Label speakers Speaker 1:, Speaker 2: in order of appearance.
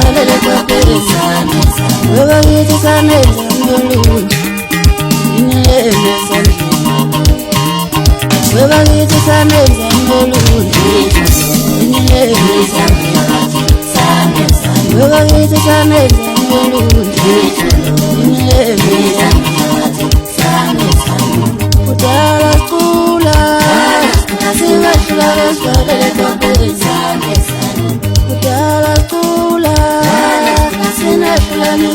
Speaker 1: salele kwa pesa wewe hizi sana ngulu inele sana wewe hizi sana ngulu inele sana wewe hizi sana ngulu inele sana utala kula sina shulala salele kwa pesa utala kula sina shulala